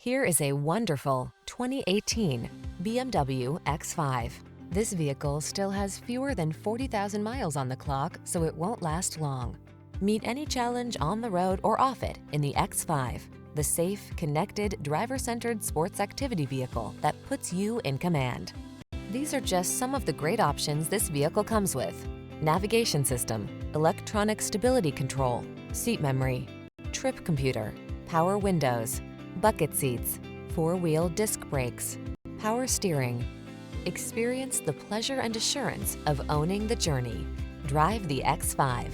Here is a wonderful 2018 BMW X5. This vehicle still has fewer than 40,000 miles on the clock, so it won't last long. Meet any challenge on the road or off it in the X5, the safe, connected, driver-centered sports activity vehicle that puts you in command. These are just some of the great options this vehicle comes with: navigation system, electronic stability control, seat memory, trip computer, power windows, bucket seats, four-wheel disc brakes, power steering. Experience the pleasure and assurance of owning the journey. Drive the X5.